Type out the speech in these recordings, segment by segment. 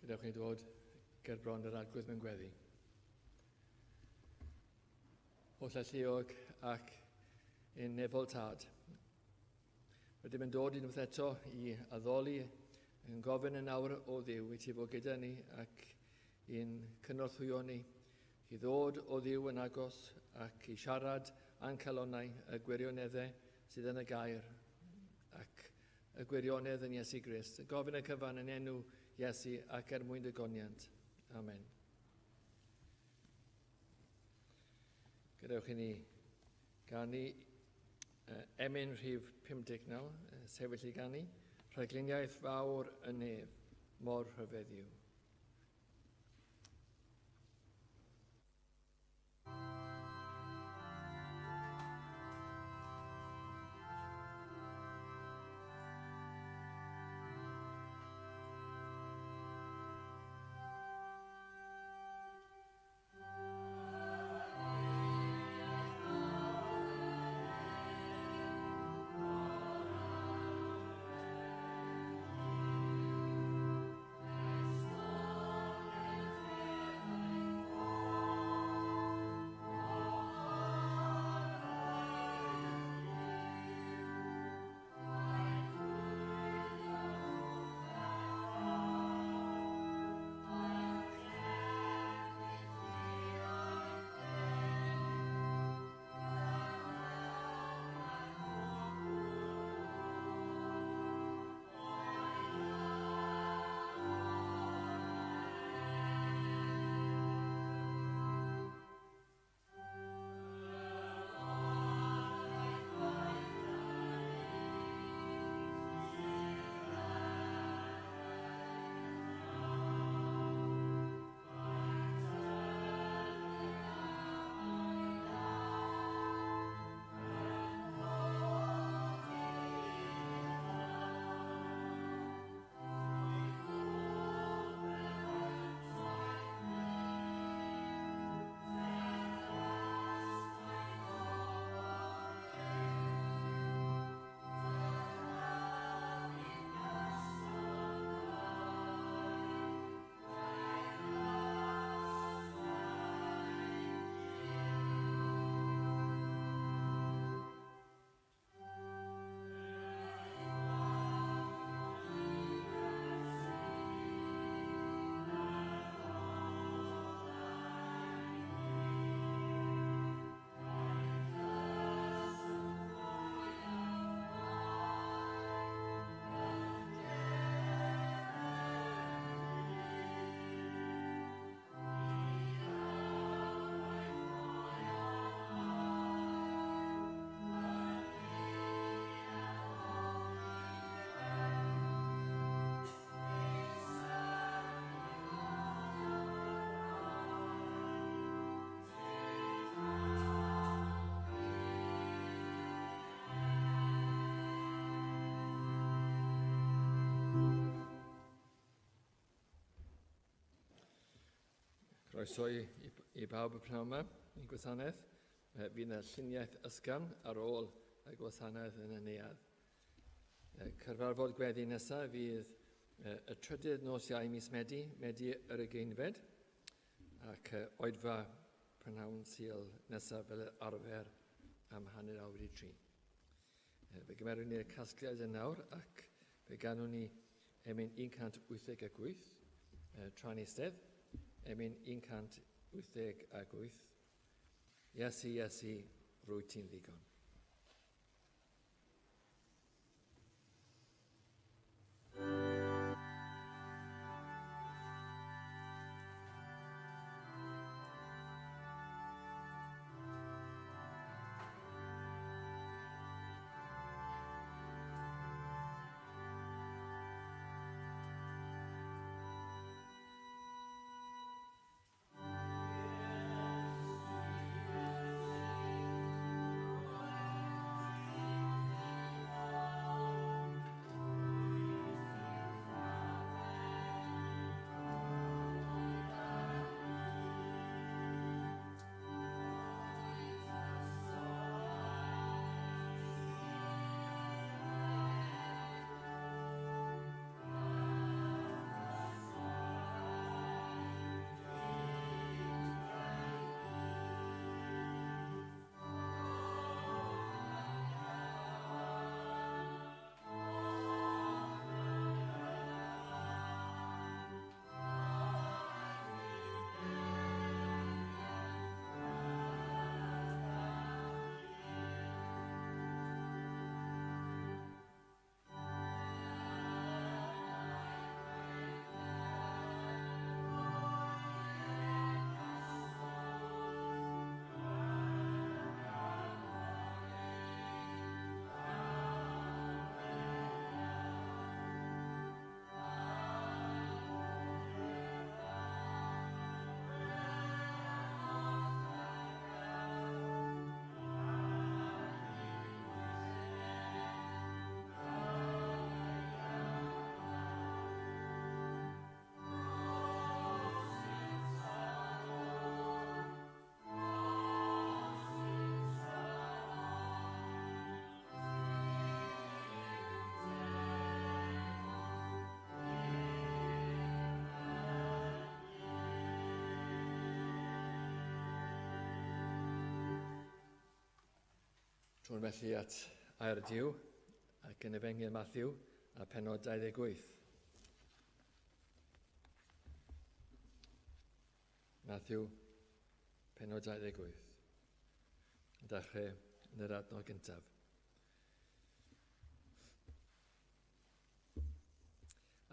Gadewch chi dod ger bron yr arglwydd mewn gweddi. Oll alluog ac yn nefol tad. Rydym yn dod unwaith eto i addoli yn gofyn yn awr o Dduw i ti fod gyda ni ac i'n cynorthwyo ni i ddod o Dduw yn agos ac i siarad a'n calonnau y gwirioneddau sydd yn y gair ac y gwirionedd yn Iesu Grist. Gofyn y cyfan yn enw Iesu ac mwyn dygoniant. Amen. Gadewch i ni ganu emyn rhif 59, sefyll i ganu, rhagluniaeth fawr yn nef, mor rhyfeddiw. Croeso i bawb y pnawn yma, i gwasanaeth. Fydd yna lluniaeth ysgafn ar ôl y gwasanaeth yn y neuadd. Cyfarfod gweddi nesaf fydd y trydydd nos Iau mis Medi yr ugeinfed, ac oedfa prynhawn Sul nesaf fel arfer am 2:30. Fe gymerwn ni'r casgliad yn nawr ac fe ganwn ni emyn 188, tra'n eistedd, emyn 188. Iesu, Iesu, rwy ti'n ddigon. Amen. Trwy'n felly at air diw ac yn Efengyl Matthew a pennod 28. Matthew, pennod 28. Dechrau yn yr adnod gyntaf.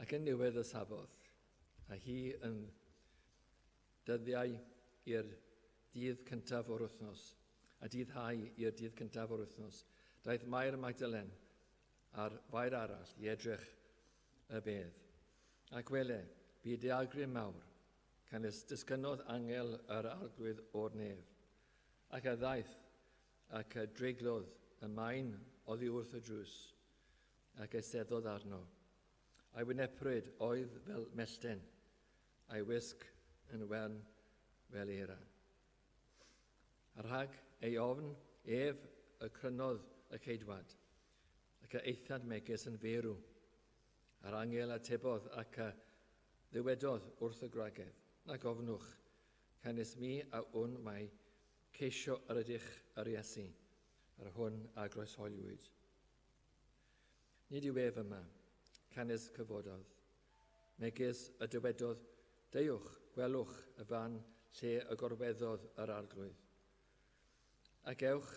Ac yn niwedd y sabodd, a hi yn dyddiau i'r dydd cyntaf o'r wythnos, a dydd hau i'r dydd cyntaf o'r wythnos, daeth Mair Magdalen a'r fair arall i edrych y bedd. Ac wele, bu dealgrym mawr, can disgynnodd angel yr arglwydd o'r nef. Ac a ddaeth, ac a dreiglodd y maen oddi wrth y drws, ac eisteddodd arno. A'i wynepryd oedd fel mellten, a'i wisg yn wern fel era. A rhag ei ofn ef y crynodd y ceidwad, ac a eithad megis yn ferw. A'r angel atebodd ac a ddiwedodd wrth y gwragedd, na gofnwch, canis mi a wn mae ceisio yr ydych yr Iesu, ar hwn a groeshoeliwyd. Nid yw ef yma, canis cyfododd, megis y dywedodd, deuwch, gwelwch y fan lle y gorweddodd yr arglwydd. Ac ewch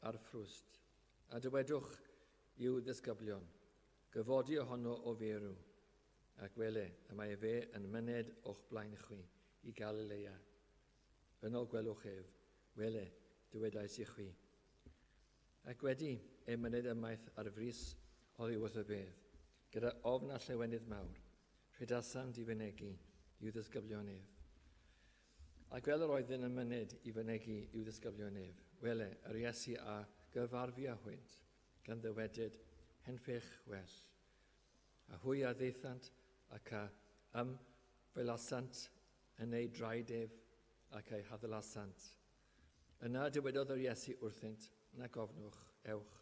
ar ffrwst, a dywedwch i'w ddisgyblion, gyfodi ohono o ferw, ac wele y mae fe yn myned o'ch blaen chwi i Galilea. Yno gwelwch ef, wele dywedais i chwi. Ac wedi ei myned ymaith ar frys oddi wrth y bedd, gyda ofn a llewenydd mawr, rhedasant i fynegu i'w ddisgyblion ef. Ac fel yr oedden yn myned i fynegu i'w ddisgyblion ef, wele yr Iesu a gyfarfu a hwynt, gan ddywedyd henffych well. A hwy a ddeithant ac a ymfelasant yn ei draed ef ac ei haddelasant. Yna dywedodd yr Iesu wrthynt, na gofnwch, ewch,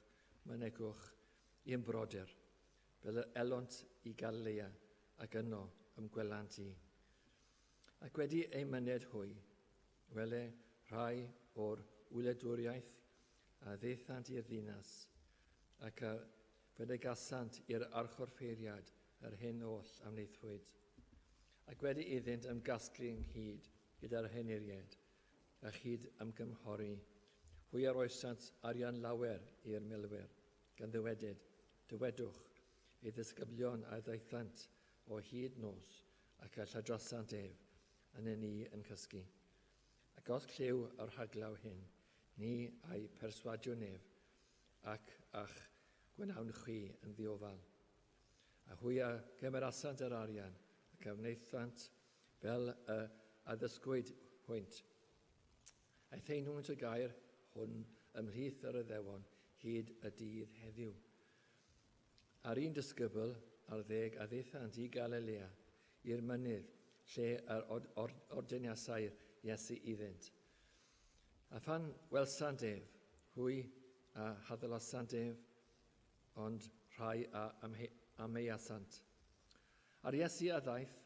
mynegwch i'n brodyr, fel elont i Galilea ac yno ymgwelant i. Ac wedi ei myned hwy, wele rhai o'r wladwriaeth a ddeithant i'r ddinas, ac a fedegasant i'r archorffeiriad yr hyn oll am wneithwyd. Ac wedi iddynt ymgasglu ynghyd gyda'r heniried, a chyd ymgymhori, hwy ar oesant arian lawer i'r milwyr, gan ddywedyd, dywedwch, ei ddisgyblion a ddeithant o hyd nos ac a lladrasant ef yn ni yn cysgu. Ac os clyw yr rhaglaw hyn, ni a'i perswadio nef ac a'ch gwynawn chwi yn ddiofal. A hwy a gymerasant yr arian ac a wneithant fel y addysgwyd hwynt. Aeth ein nhw'n y gair hwn ymhlith yr Iddewon hyd y dydd heddiw. Ar un disgybl ar ddeg a ddeithant i Galilea i'r mynydd lle yr ordiniasau Iesu iddynt. A phan welsant ef, hwy a haddelasant ef, ond rhai a ameiasant. Ar Iesu a ddaeth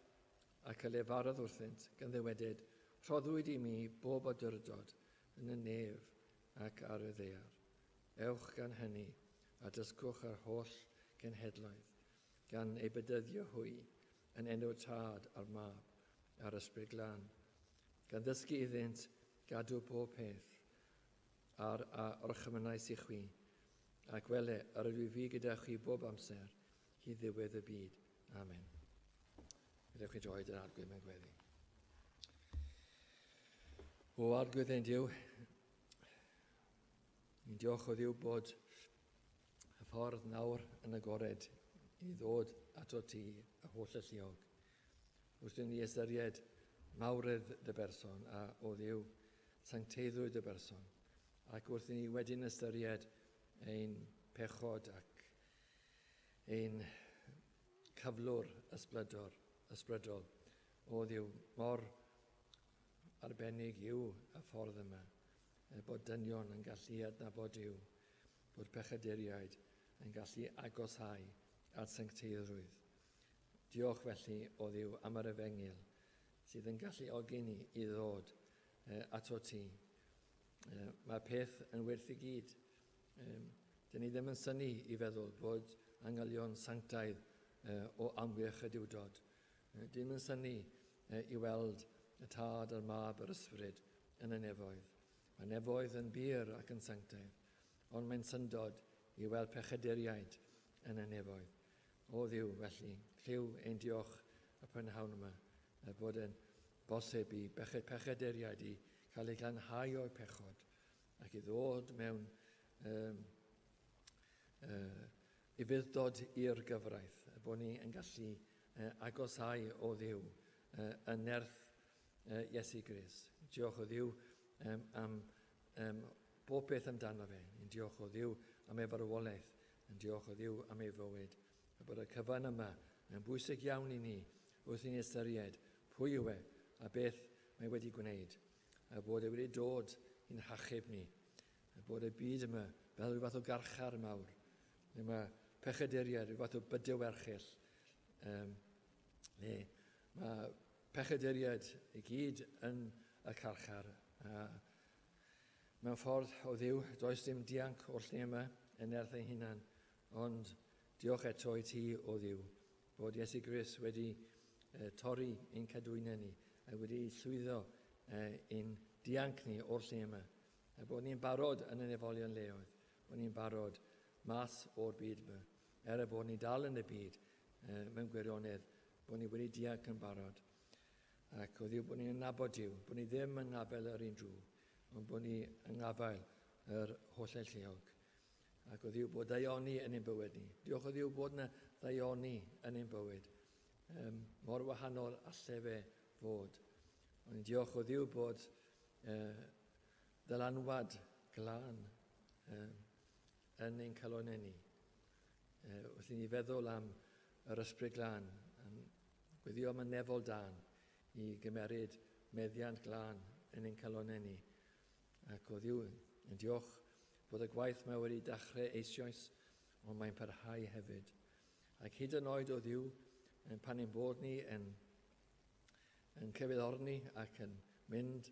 ac y lefarodd wrthynt gan ddywedyd, rhoddwyd i mi bob awdurdod yn y nef ac ar y ddear. Ewch gan hynny a dysgwch yr holl genhedlaeth, gan ei bedyddio hwy yn enw tad a'r mab a'r ysbryd glân, gan ddysgu iddynt gadw bob peth ar a orchymynais i chwi, ac wele yr ydw i fi gyda chi bob amser hyd ddiwedd y byd. Amen. Gydewch chi droed yr arglwydd mewn gweddi. O arglwydd ein Duw, ni'n diolch o Dduw bod y ffordd nawr yn agored i ddod ato ti y holl y lliog. Wrth i ni ystyried mawrydd dy berson a o Dduw sancteiddwyd dy berson. Ac wrth i ni wedyn ystyried ein pechod ac ein cyflwr ysbrydol. O Dduw, mor arbennig yw y ffordd yma, bod dynion yn gallu adnabod yw, bod pechaduriaid yn gallu agosau at sancteiddrwydd. Diolch felly o Dduw am yr Efengyl sydd yn gallu ogi ni i ddod ato ti. Mae peth yn wyrth i gyd Dyn ni ddim yn syni I feddwl bod angelion sanctaidd o amgylch y diwdod. Dyn ni'n syni I weld y tad a'r mab yr ysbryd yn y nefoedd. Mae nefoedd yn bir ac yn sanctaidd, ond mae'n syndod I weld pechaduriaid yn y nefoedd. O Dduw, felly, lliw ein diolch y prynhawn yma, bod yn bosib I pechaduriaid I cael ei glanhau o'i pechod, ac I ddod mewn I fyddod i'r gyfraith, bod ni yn gallu agosau o Dduw yn nerth Iesu Grist. Diolch o Dduw am bob beth amdano fe. Diolch o Dduw am ei farwolaeth. Diolch o Dduw am ei fywyd. A bod y cyfan yma yn bwysig iawn I ni wrth I ni ystyried pwy yw a beth mae wedi gwneud. A bod wedi dod i'n hachub ni. A bod y byd yma fel rhyw fath o garchar mawr. Mae pechaduriaid, rhyw fath o bydew erchyll. Mae pechaduriaid I gyd yn y carchar. Mewn ffordd o Dduw, does dim dianc o'r lle yma yn nerth ei hunan, ond diolch eto I ti o Dduw, bod Iesu Grist wedi torri ein cadwynau ni, a wedi llwyddo ein dianc ni o'r lle yma, a bod ni'n barod yn y nefolion leoedd, bod ni'n barod mas o'r byd yma, bod ni dal yn y byd mewn gwirionedd, bod ni wedi dianc yn barod. Ac o Dduw bod ni'n nabod Dyw, bod ni ddim yn ngafel yr un drw, ond bod ni yn ngafel yr holl lleog. Ac o Dduw bod ddaioni yn ein bywyd ni. Diolch o Dduw bod yna ddaioni yn ein bywyd. Mor wahanol alle fe fod. Ond diolch o Dduw bod ddylanwad glân yn ein calonau ni. Wrth I ni feddwl am yr ysbryd glân, gweddio am y nefol dan I gymeryd meddiant glân yn ein calonau ni. Ac o Dduw, yn diolch bod y gwaith mae wedi dechrau eisoes, ond mae'n parhau hefyd. Ac hyd yn oed o Dduw, pan ein bod ni yn cyfeddorni ac yn mynd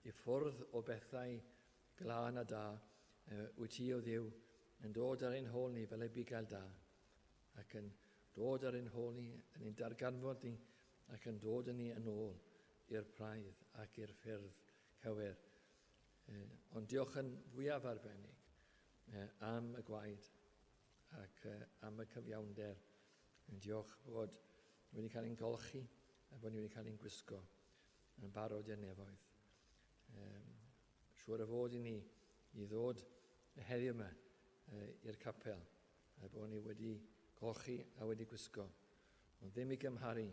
I ffwrdd o bethau glân a da, wyt ti o Dduw yn dod ar ein hôl ni fel ei bugail da, ac yn dod ar ein hôl ni, yn ein darganfod ni, ac yn dod yn ni yn ôl i'r praidd ac i'r ffyrdd cywir. Ond diolch yn fwyaf arbennig am y gwaed ac am y cyfiawnder. Diolch bod wedi cael ein golchi a bod ni wedi cael ein gwisgo yn barod i'r nefoedd. Siwr o fod I ni I ddod heddiw yma i'r capel a bod ni wedi golchi a wedi gwisgo, ond ddim I gymharu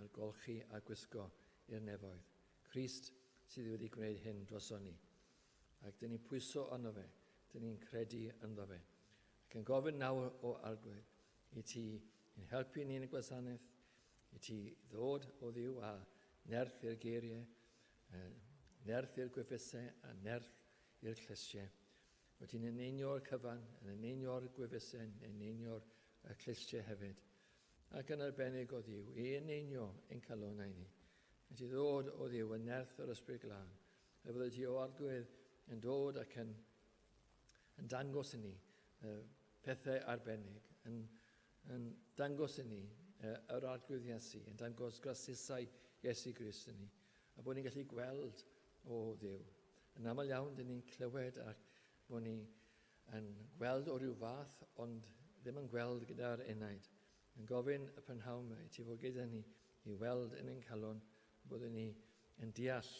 yr golchi a gwisgo i'r nefoedd. Crist sydd wedi gwneud hyn droson ni. Ac dyn ni'n pwyso yno fe, dyn ni'n credu ynddo fe. Ac yn gofyn nawr o arglwydd I ti yn helpu ni yn y gwasanaeth, I ti ddod o Dduw a nerth i'r geiriau, nerth i'r gwefusau a nerth i'r clusiau. Bod ti'n eneinio'r cyfan, yn eneinio'r gwefusau, yn eneinio'r clusiau hefyd. Ac yn arbennig o Dduw, I eneinio ein calonau ni. A ti ddod o Dduw yn nerth yr ysbryd glân. A fydde ti o arglwydd yn dod ac yn dangos I ni pethau arbennig, yn dangos I ni yr arglwydd Iesu, yn dangos grasysau Iesu Grist I ni. A bod ni'n gallu gweld o Dduw. Yn aml iawn, dyn ni'n clywed ac bod ni yn gweld o ryw fath, ond ddim yn gweld gyda'r enaid. Yn gofyn y prynhawn yma, I ti fod gyda ni I weld yn ein calon, bod ni yn deall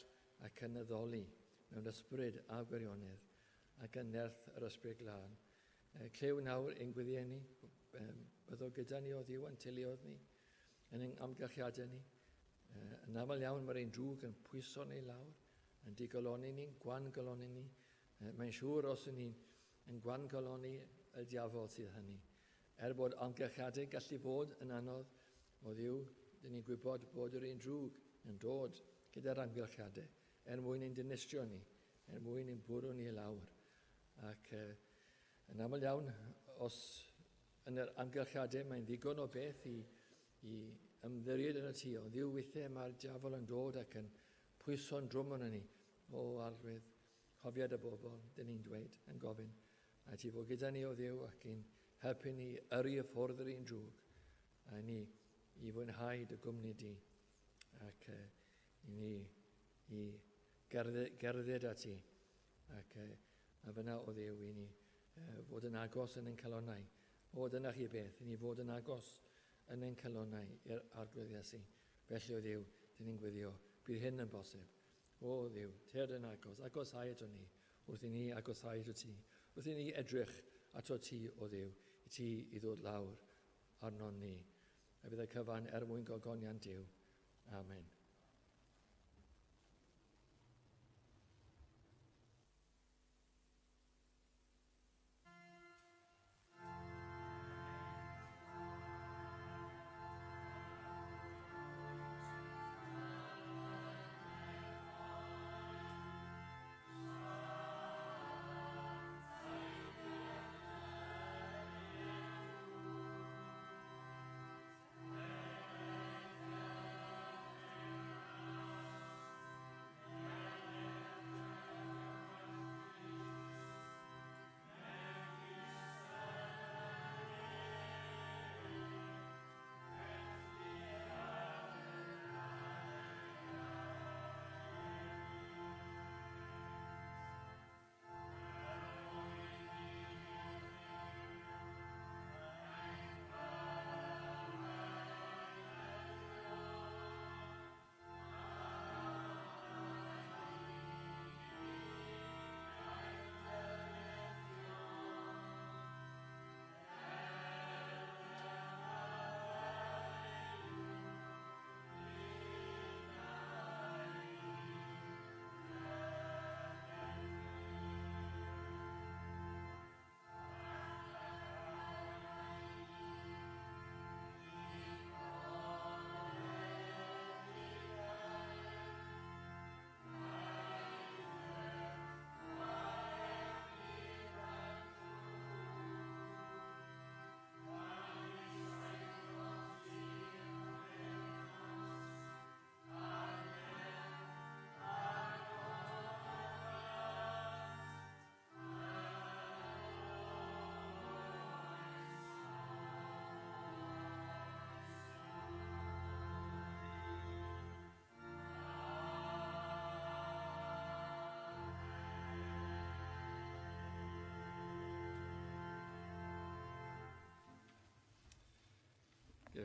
ac yn addoli mewn ysbryd a gwirionedd ac yn nerth yr ysbryd glân. Clyw nawr ein gwyddiau ni, byddo gyda ni o Dduw yn teuluodd ni, yn ein amgylchiadau ni. Yn aml iawn mae'r ein drwg yn pwyso ni lawr, yn digoloni ni, gwan goloni ni. Mae'n siŵr os y'n ni'n yn gwan goloni y diafol sydd hynny. Bod amgylchiadau gallu bod yn anodd o Dduw, dyn ni'n gwybod bod yr ein drwg yn dod gyda'r amgylchiadau, mwyn ein dinistrio ni, mwyn ein bwrw ni lawr. Ac yn aml iawn, os yn yr amgylchiadau mae'n ddigon o beth I ymddiried yn y tu, o Dduw weithiau mae'r diafol yn dod ac yn pwyso'n drwm yn ni. O arwydd, Chofiad y bobl, dyn ni'n dweud yn gofyn. A ti fod gyda ni o Dduw ac i'n helpu ni yrru y ffordd yr un drwg. A ni i fwynhau dy gwmni di. Ac i ni i gerdded at ti. Ac a fyna o Dduw i ni fod yn agos yn ein calonnau. O dyna chi beth, i ni fod yn agos yn ein calonnau i'r arglwydd Iesu. Felly o Dduw, dyn ni'n gweddio, bydd hyn yn bosib. O Dduw, tead yn agosau ato ni, wrth i ni agosau ato ti. Wrth i ni edrych ato ti o Dduw, i ti i ddod lawr arnon ni. A bydd y cyfan mwyn gogoniant Duw. Amen.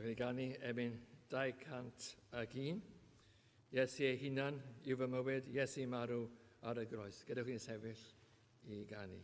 Fe gani ebyn 201. Iesu ei hunan yw fy mywyd, Iesu marw ar y groes. Gadewch chi'n sefyll i ganu.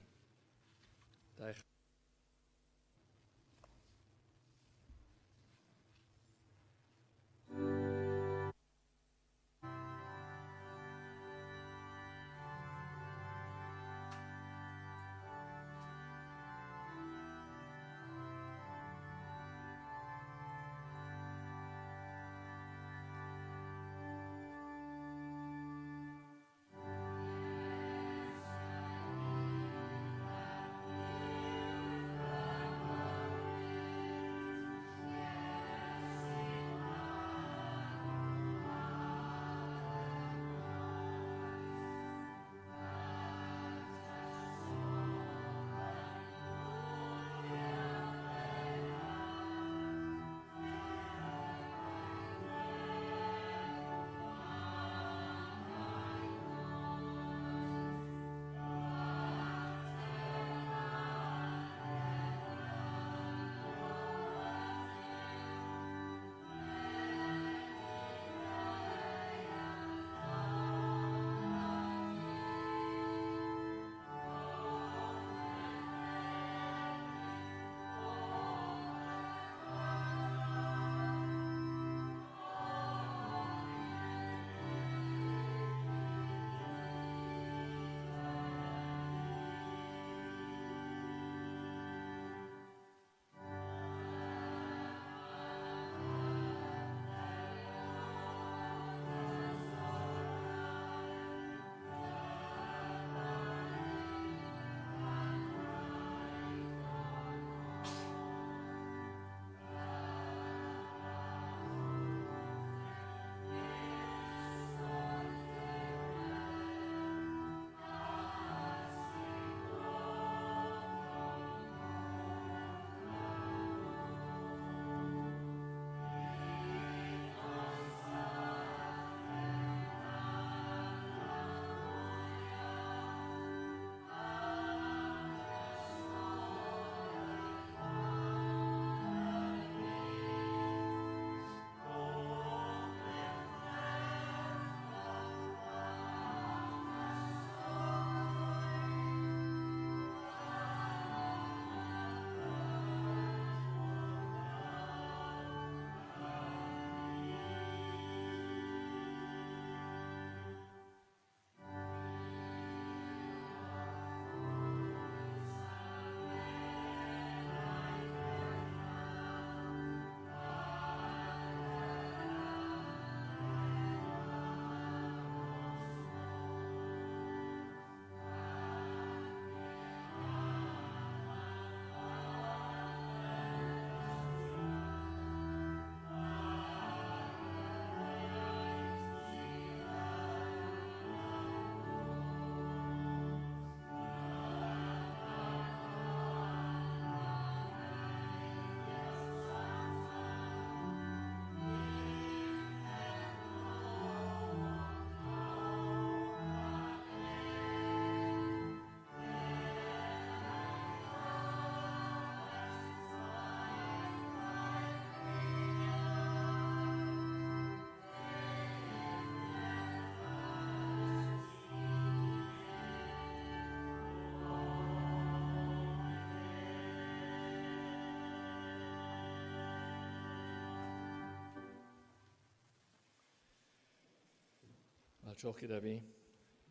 tro gyda fi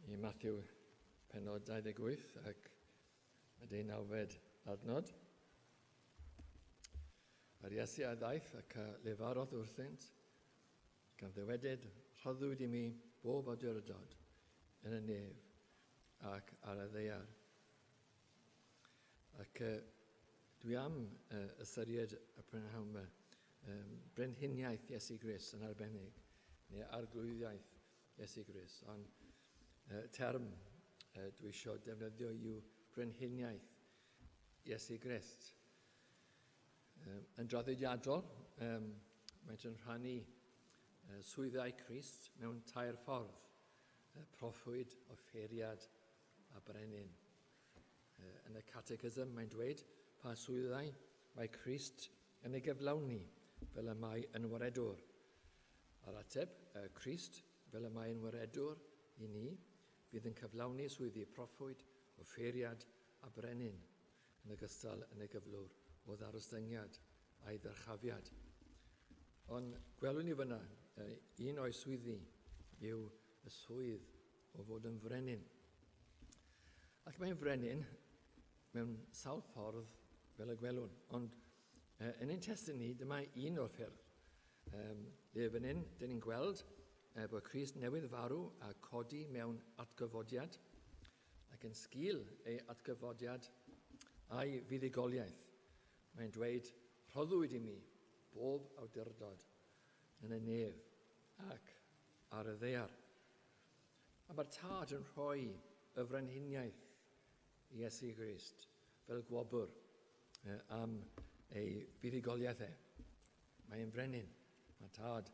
I Matthew penod 28 ac y 19 adnod. Ar Iesu a ddaeth ac a lefarodd wrthynt, gan ddywedyd rhoddwyd I mi bob awdurdod yn y nef ac ar y ddeiar. Ac dwi am ystyried y prynhawn yma, Brenhiniaeth Iesu Grist yn arbennig, neu arglwyddiaeth Iesu Grist. Ond term dwi eisiau defnyddio yw Brenhiniaeth Iesu Grist. Yn draddodiadol, mae'n yn rhannu swyddau Crist mewn tair ffordd, proffwyd, offeriad a brenin. Yn y catechism mae'n dweud pa swyddau mae Crist yn ei gyflawni fel y mae yn waredwr. Ar ateb, Crist fel y mae yn waredwr I ni, bydd yn cyflawni swyddi proffwyd, offeriad a brenin yn ogystal yn y gyflwr o ddarostyngiad a'i ddyrchafiad. Ond gwelwn ni fyna, un o'i swyddi yw y swydd o fod yn frenin. Ac mae'n frenin mewn sawl ffordd fel y gwelwn. Ond yn ein testyn ni, dyma un o'r ffyrdd. Le fan hyn, dyn ni'n gweld bod Crist newydd farw a codi mewn atgyfodiad ac yn sgil ei atgyfodiad a'i fuddugoliaeth. Mae'n dweud, rhoddwyd I mi bob awdurdod yn y nef ac ar y ddeiar. A mae'r tad yn rhoi y frenhiniaeth Iesu Grist fel gwobr am ei fuddugoliaeth Mae'n frenin. Mae tad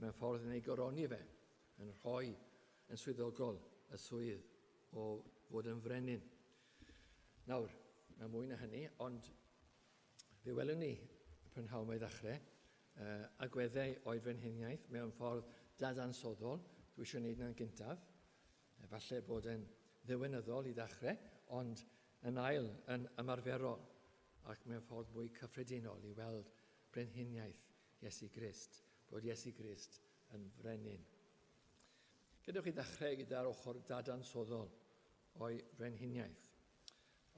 mewn ffordd yn ei goroni fe yn rhoi yn swyddogol y swydd o fod yn frenin. Nawr, mae mwy na hynny, ond fe welwn ni prynhawn i ddechrau agweddau o'i frenhiniaeth mewn ffordd dadansoddol. Dwi eisiau gwneud yna'n gyntaf. Falle bod yn ddiwynyddol I ddechrau, ond yn ail yn ymarferol ac mewn ffordd mwy cyffredinol I weld brenhiniaeth Iesu Grist, bod Iesu Grist yn frenin. Gadewch I ddechrau gyda'r ochr dadansoddol o'i frenhiniaeth.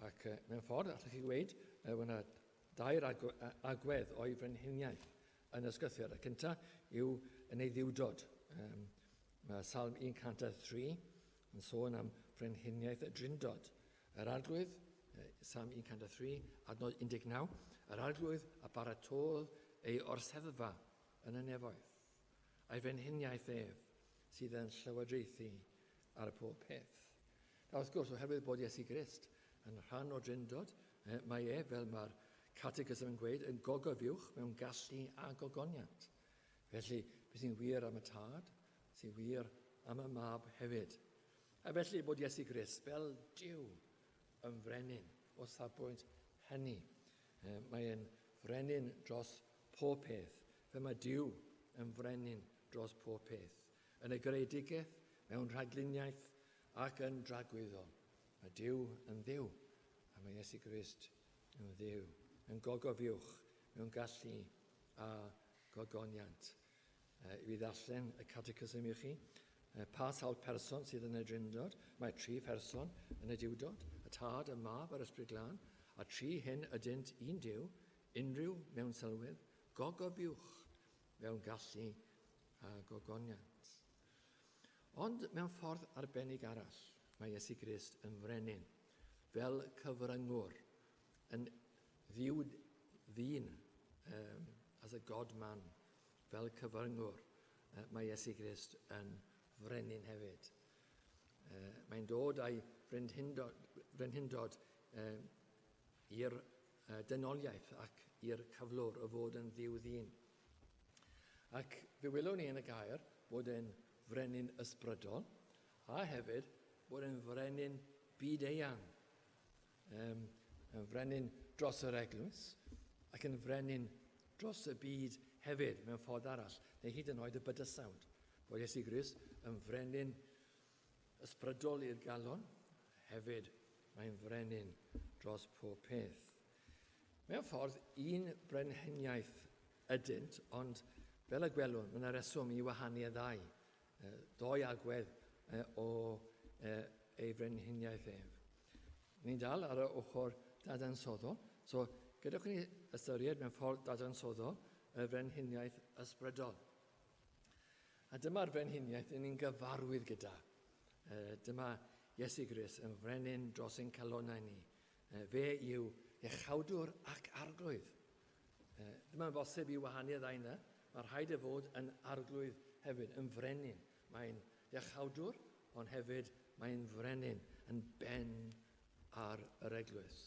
Ac mewn ffordd, allwch chi dweud, yna dair agwedd o'i frenhiniaeth yn ysgythiad. Y cyntaf yw yn ei ddiwdod. Mae Psalm 103 yn sôn am frenhiniaeth y drindod. Yr arglwydd, Psalm 103, adnod 19, yr arglwydd a baratodd ei orseddfa yn y nefoedd. A'i frenhiniaeth sydd yn llywodraethu ar y pob peth. Wrth gwrs, oherwydd bod Iesu Grist yn rhan o drindod, mae fel mae'r catechism yn gweud, yn gogofiwch mewn gallu a gogoniant. Felly, beth sy'n wir am y tad, sy'n wir am y mab hefyd. A felly bod Iesu Grist fel Duw yn frenin o safbwynt hynny. Mae'n frenin dros pob peth, fe mae Duw yn frenin dros pob peth. Yn y greadigaeth, mewn rhagluniaeth ac yn dragwyddol. Mae Duw yn ddiw, a mae Iesu Grist yn ddiw, yn gogofiwch mewn gallu a gogoniant. I fi ddarllen y catechism I chi. Pa sawl person sydd yn y drindod, mae 3 person yn y diwdod, y tad, y mab a'r ysbryd glân, a 3 hyn ydynt un Duw, unrhyw mewn sylwedd, gogofiwch mewn gallu a gogoniant. Ond mewn ffordd arbennig arall, mae Iesu Grist yn frenin, fel cyfryngwr, yn ddyn, as a God-man, fel cyfryngwr, mae Iesu Grist yn frenin hefyd. Mae'n dod â'i frenhindod i'r dynoliaeth ac i'r cyflwr o fod yn ddiw ddyn. Ac fe welwn ni yn y gair bod e'n frenin ysbrydol a hefyd bod e'n frenin byd-eang. Yn frenin dros yr eglwys ac yn frenin dros y byd hefyd mewn ffordd arall, neu hyd yn oed y bydysawd. Bod Iesu Grist yn frenin ysbrydol i'r galon, hefyd mae'n frenin dros pob peth. Mewn ffordd, un brenhiniaeth ydynt, ond fel y gwelwn, mae'n reswm I wahanu y ddau. doi agwedd o ei frenhiniaeth ef. Ni'n dal ar y ochr dadansoddol, so gadewch ni ystyried mewn ffordd dadansoddol y frenhiniaeth ysbrydol. A dyma'r frenhiniaeth ni'n gyfarwydd gyda. Dyma Iesu Grist yn frenin dros ein calonnau ni. Fe yw iechawdwr ac arglwydd. Dyma'n bosib i wahanu ddau yna. Mae'r rhaid y fod yn arglwydd hefyd, yn frenin. Mae'n iechawdwr, ond hefyd mae'n frenin yn ben ar yr eglwys.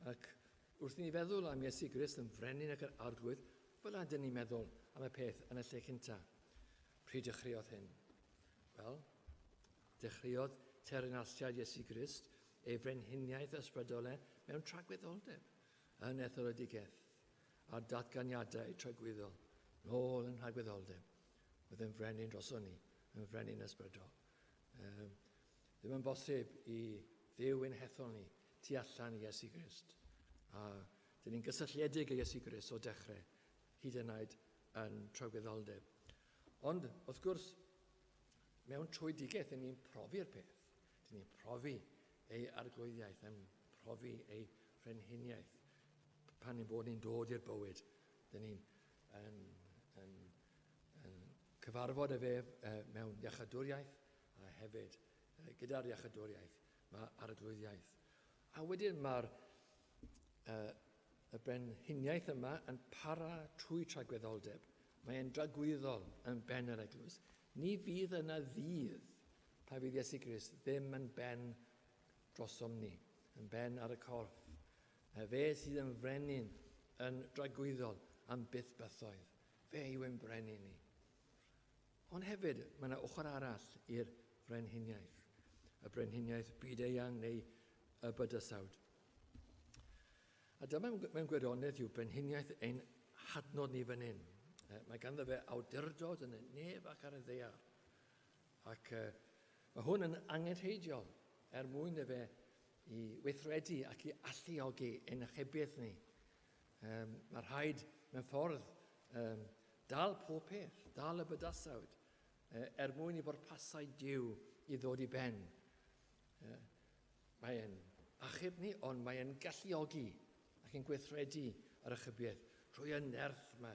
Ac wrth ni feddwl am Iesu Grist yn frenin ac yn arglwydd, fel ydyn ni'n meddwl am y peth yn y lle cynta. Pryd dechreuodd hyn? Wel, dechreuodd teyrnasiad Iesu Grist ei frenhiniaeth ysbrydol mewn tragwyddoldeb yn etholodigeth a'r datganiadau tragwyddol nôl yn rhagwyddoldeb. Oedd yn frenin droson ni, yn frenin ysbrydol. Ddim yn bosib i ddiw ein hethol ni tu allan i Iesu Grist. A dyn ni'n gysylltiedig i Iesu Grist o dechrau, hyd yn oed yn tragwyddoldeb. Ond, wrth gwrs, mewn trwydigaeth, dyn ni'n profi'r peth. Dyn ni'n profi ei arglwyddiaeth, yn profi ei frenhiniaeth. Pan ni'n bod ni'n dod i'r bywyd, dyn ni'n cyfarfod y fe mewn iachadwriaeth, a hefyd gyda'r iachadwriaeth, mae arglwyddiaeth. A wedyn mae'r y brenhiniaeth yma yn para trwy tragwyddoldeb. Mae'n dragwyddol yn ben yr eglwys. Ni fydd yna ddydd pa fydd Iesu Grist ddim yn ben drosom ni, yn ben ar y corff. Fe sydd yn frenin yn dragwyddol am byth bythoedd. Fe yw yn brenin ni. Ond hefyd, mae yna ochr arall i'r frenhiniaeth. Y brenhiniaeth byd-eang neu y bydysawd. A dyma mewn gwirionedd yw brenhiniaeth ein hadnod ni fan hyn. Mae ganddo fe awdurdod yn y neb ac ar y ddaear. Ac mae hwn yn angenrheidiol mwyn y fe i weithredu ac i alluogi ein achebiaeth ni. Mae rhaid mewn ffordd dal pob peth, dal y bydysawd, mwyn i bwrpasau Duw i ddod i ben. Mae'n achub ni, ond mae'n galluogi ac yn gweithredu yr achebiaeth trwy y nerth yma.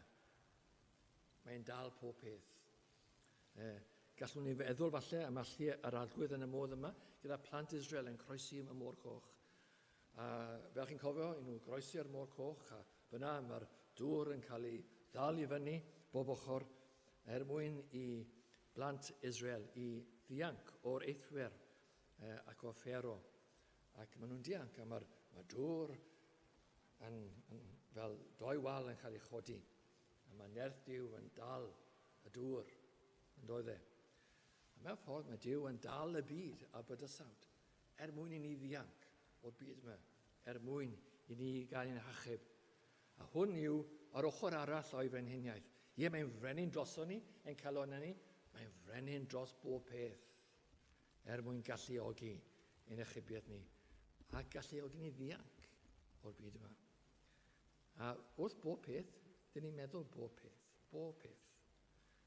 Mae'n dal pob peth. Gallwn ni feddwl falle am allu yr arglwydd yn y modd yma gyda plant Israel yn croesi am y môr coch. A fel chi'n cofio, nhw groesi ar môr coch a fyna mae'r dŵr yn cael ei ddal i fyny bob ochr mwyn i blant Israel i ddianc o'r eithwyr ac o Pharaoh. Ac maen nhw'n dianc a mae'r dŵr fel doi wal yn cael ei chodi. A mae nerth Duw yn dal y dŵr yn doedd e. A mewn ffordd mae Duw yn dal y byd a bydysawd mwyn i ni ddianc o'r byd yma, mwyn i ni gael ein hachub. A hwn yw yr ochr arall o'i frenhiniaeth. Ie, mae'n frenin droson ni, ein calonnau ni, mae'n frenin dros bob peth mwyn galluogi ein achubiaeth ni a galluogi ni ddianc o'r byd yma. A wrth bob peth, dyn ni'n meddwl bob peth.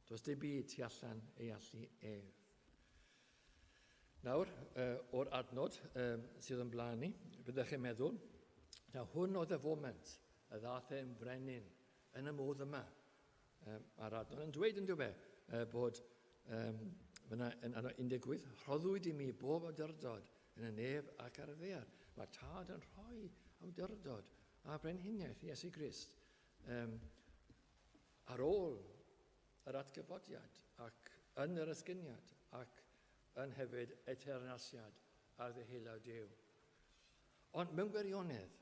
Does dim byd tu allan ei allu ef. Nawr, o'r adnod sydd yn blaen ni, byddwch chi'n meddwl, na hwn oedd y foment y ddath e'n frenin yn y modd yma. Mae'r adnod yn dweud yn dweud bod yn 18, rhoddwyd i mi bob awdurdod yn y neb ac ar y ddaear. Mae tad yn rhoi awdurdod a brenhiniaeth Iesu Grist ar ôl yr atgyfodiad ac yn yr ysgyniad ac yn hefyd y teyrnasiad a'r ddiheilawd Duw. Ond mewn gwirionedd,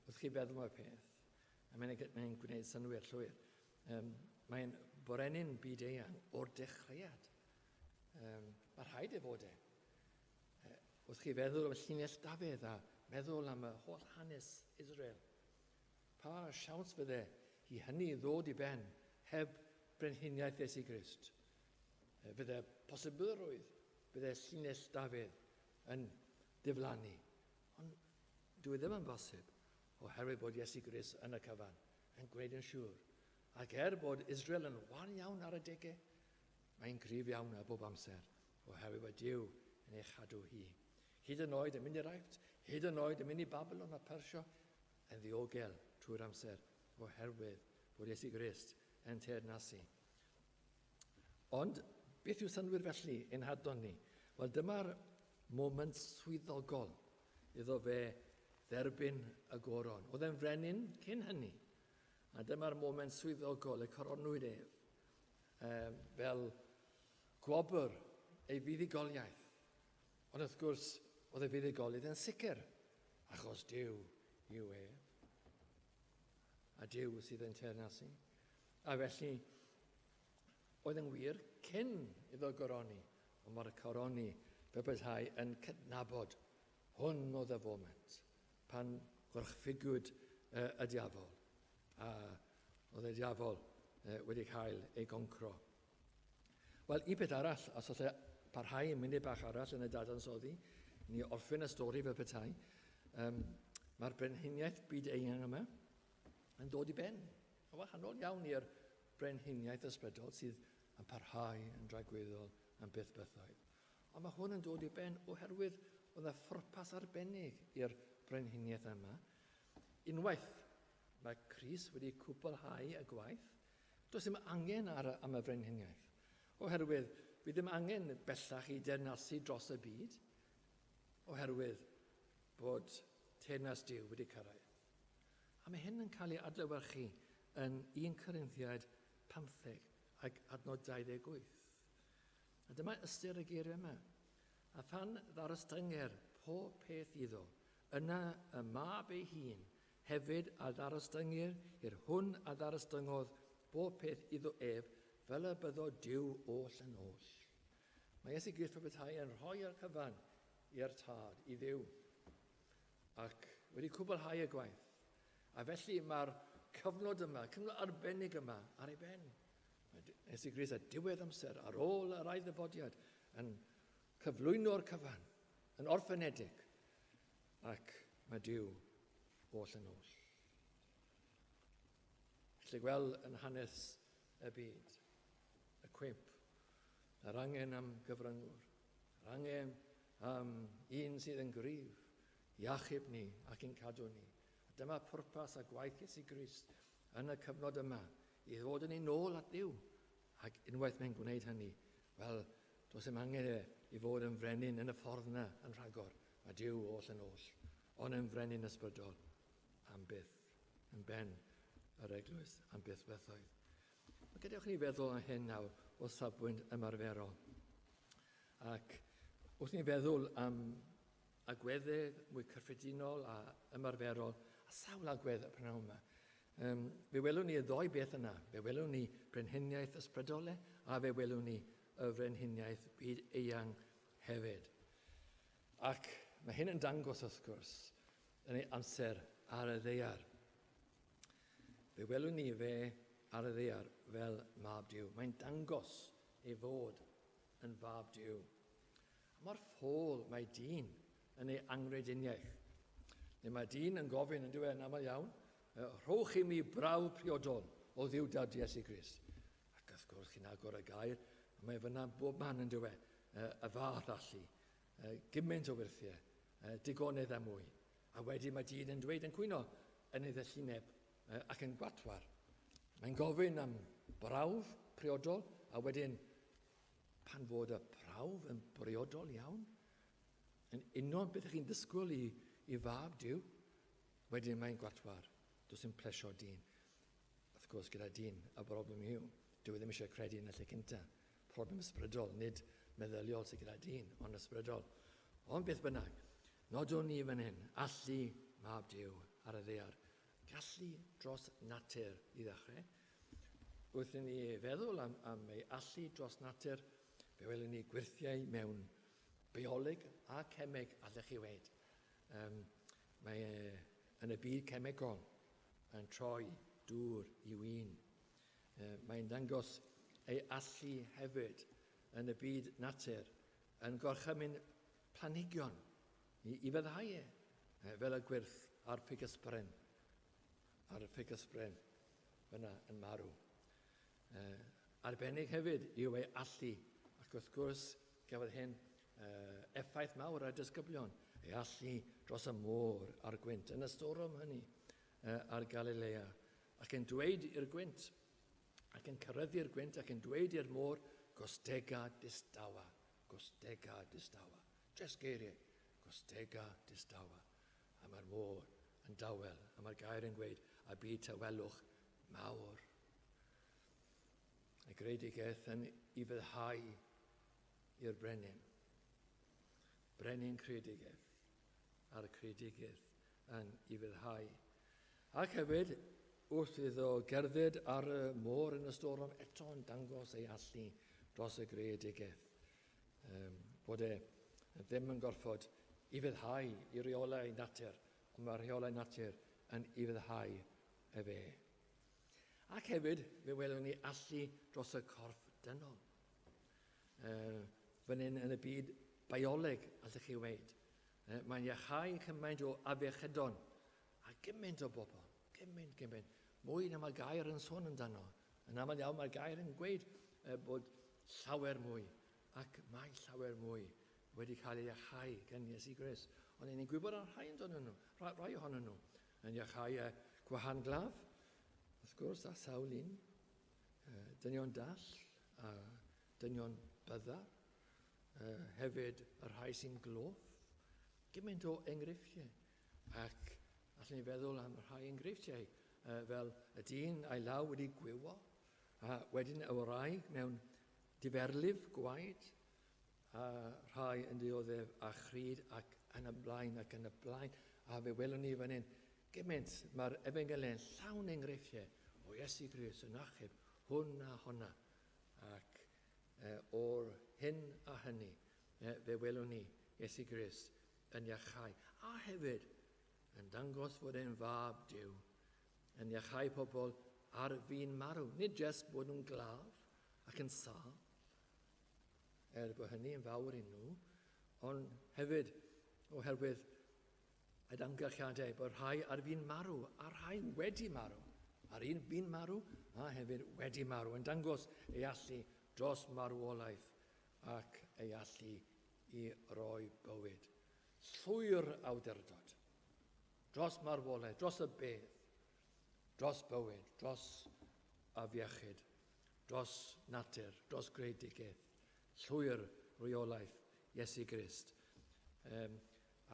wrth chi feddwl o'r peth, a mae'n gwneud synwyr llwyr, mae'n brenin byd-eang o'r dechreuad. Mae rhaid e fod e. Wrth chi feddwl am y llinell Dafydd a meddwl am y holl hanes Israel, pa siawns fydde i hynny ddod i ben heb brenhiniaeth Iesu Grist. Fydde posibilrwydd, bydde llinell Dafydd yn diflannu. Ond dwi ddim yn bosib oherwydd bod Iesu Grist yn y cyfan yn gwneud yn siŵr. Ac bod Israel yn wan iawn ar y degau, Mae'n gryf iawn a bob amser, oherwydd bod Duw yn ei chadw hi. Hyd yn oed yn mynd i'r Aifft, hyd yn oed yn mynd i Babylon a Persio, yn ddiogel trwy'r amser, oherwydd bod Iesu Grist yn teyrnasu. Ond, beth yw synwyr felly ein hadon ni? Wel, dyma'r moment swyddogol iddo fe dderbyn y goron. Oedd e'n frenin cyn hynny. A dyma'r moment swyddogol, y coronwyd ef, fel gwobr ei fuddugoliaeth. Ond wrth gwrs, oedd ei fuddugoliaeth yn sicr, achos Duw yw ef. A Duw sydd yn teyrnasu. A felly, oedd yn wir cyn iddo goroni, ond mae'r coroni fe bydhau yn cydnabod hwn oedd y foment, pan gwrchffigwyd y diafol, a oedd y diafol wedi cael ei goncro. Wel, un peth arall, os oedd parhau yn munud bach arall yn y dadansoddi, ni orffen y stori fe bydhau, mae'r brenhiniaeth byd-eang yma yn dod i ben. Yn wahanol iawn i'r brenhiniaeth ysbrydol sydd yn parhau, yn dragweddol, yn byth bythoedd. Ond mae hwn yn dod i ben oherwydd oedd y phwrpas arbennig i'r brenhiniaeth yma. Unwaith, mae Cris wedi cwblhau y gwaith. Does ddim angen am y brenhiniaeth. Oherwydd, bydd ddim angen bellach i dernasu dros y byd, oherwydd bod teyrnas Duw wedi cyrraedd. A mae hyn yn cael ei adlewyrchu yn 1 Corinthiaid 15 ac adnod 28. A dyma ystyr y geiriau yma. A phan ddarostynger pob peth iddo, yna y mab ei hun hefyd a ddarostynger i'r hwn a ddarostyngodd bob peth iddo ef fel y byddo Duw oll yn oll. Mae Iesu Grist bydhau yn rhoi'r cyfan i'r tad, i Dduw, ac wedi cwblhau y gwaith. A felly mae'r cyfnod yma, cyfnod arbennig yma ar ei ben. Mae Iesu Grist a diwedd amser ar ôl yr ail ddyfodiad yn cyflwyno'r cyfan, yn orffenedig, ac mae Duw oll yn oll. Felly gweld yn hanes y byd, y cwymp, yr angen am gyfryngwr, yr angen am un sydd yn gryf, i achub ni ac yn cadw ni. Dyma pwrpas a gwaith Iesu Grist yn y cyfnod yma, i ddod yn ei nôl at Dduw. Ac unwaith mae'n gwneud hynny, wel, does ddim angen i fod yn frenin yn y ffordd yna yn rhagor. Mae Duw oll yn oll, ond yn frenin ysbrydol am byth, yn ben yr eglwys am byth bythoedd. Mae gadewch ni feddwl am hyn nawr o safbwynt ymarferol. Ac wrth ni feddwl am agweddau mwy cyffredinol a ymarferol, a sawl agweddau prynawn yma. Fe welwn ni y ddoi beth yna. Fe welwn ni brenhiniaeth ysbrydol a fe welwn ni y brenhiniaeth byd-eang hefyd. Ac mae hyn yn dangos wrth gwrs yn ei amser ar y ddaear. Fe welwn ni fe ar y ddaear fel mab Duw. Mae'n dangos ei fod yn fab Duw. Mor ffôl mae dyn yn ei angrediniaeth. Neu mae dyn yn gofyn yn diwedd yn aml iawn, rhowch i mi braw priodol o Dduw Dad Iesu Grist. Ac wrth gwrs chi'n agor y gair, mae fyna bob man yn diwedd y fath allu, gymaint o wyrthiau, digonedd a mwy. A wedyn mae dyn yn dweud yn cwyno yn ei ddyllineb ac yn gwatwar. Mae'n gofyn am brawf priodol, a wedyn pan fod y brawf yn briodol iawn, yn unol beth ych chi'n disgwyl i fab Duw, wedyn mae'n gwatwar. Does dim plesio dyn. Wrth gwrs, gyda dyn, y broblem yw, dyw ddim eisiau credu yn y lle cyntaf. Problem ysbrydol, nid meddyliol sydd gyda dyn, ond ysbrydol. Ond beth bynnag, nodwn ni fan hyn, allu mab Duw ar y ddaear, gallu dros natur i ddechrau. Wrth i ni feddwl am ei allu dros natur, fe welwn ni gwirthiau mewn bioleg a cemeg allech chi weid. Mae yn y byd cemegol yn troi dŵr i win. Mae'n dangos ei allu hefyd yn y byd natur yn gorchymyn planhigion i feddhau fel y gwyrth a'r ffig ysbren fyna yn marw. Arbennig hefyd yw ei allu, ac wrth gwrs gafodd hyn effaith mawr ar disgyblion, ei allu dros y môr a'r gwynt, yn y storm hynny ar Galilea, ac yn dweud i'r gwynt, ac yn cyrryddu'r gwynt, ac yn dweud i'r môr, gostega distawa, gostega distawa. Just geiriau, gostega distawa. A mae'r môr yn dawel, a mae'r gair yn gweud, a byd tawelwch mawr. Y greadigaeth yn i fyddhau i'r brenin. Brenin creadigaeth a'r creadigaeth yn i fyddhau. Ac hefyd, wrth iddo gerdded ar y môr yn y storm, eto'n dangos ei allu dros y greadigaeth. Bod e ddim yn gorfod i fyddhau i reolau natur, ond mae reolau natur yn i fyddhau y fe. Ac hefyd, fe welwn ni allu dros y corff dynol. Fan hyn yn y byd bioleg, allwch chi weid. Mae'n iachau cymaint o afiechydon, a gymaint o bobl, gymaint. Mwy na mae gair yn sôn amdano. Yn aml iawn mae'r gair yn gweud bod llawer mwy, ac mae llawer mwy wedi cael ei iachau gan Iesu Grist. Ond ni'n gwybod ar rai ohonyn nhw, yn iachau gwahan glaf, wrth gwrs, a sawl un, dynion dall, a dynion byddar, hefyd y rhai sy'n gloff, gymaint o enghreifftiau, ac allan ni feddwl am rhai enghreifftiau, fel y dyn a'i law wedi gwywo, a wedyn y wraig mewn diferlif gwaed, a rhai yn dioddef a chryd ac yn y blaen, a fe welwn ni fan hyn, gymaint mae'r Efengylen llawn enghreifftiau o Iesu Grist yn achub hwn a honna, ac o'r hyn a hynny, fe welwn ni Iesu Grist yn iachau, a hefyd yn dangos fod e'n fab Duw, yn iachau pobl ar fi'n marw, nid jyst bod nhw'n glaf ac yn sal, bod hynny yn fawr i nhw, ond hefyd oherwydd y damgylchiadau bod rhai ar fi'n marw, a rhai wedi marw, a'r un fi'n marw, a hefyd wedi marw, yn dangos ei allu dros marwolaeth ac ei allu i roi bywyd. Llwyr awdurdod, dros marwolaeth, dros y bedd, dros bywyd, dros afiechyd, dros natur, dros greadigaeth, llwyr reolaeth Iesu Grist.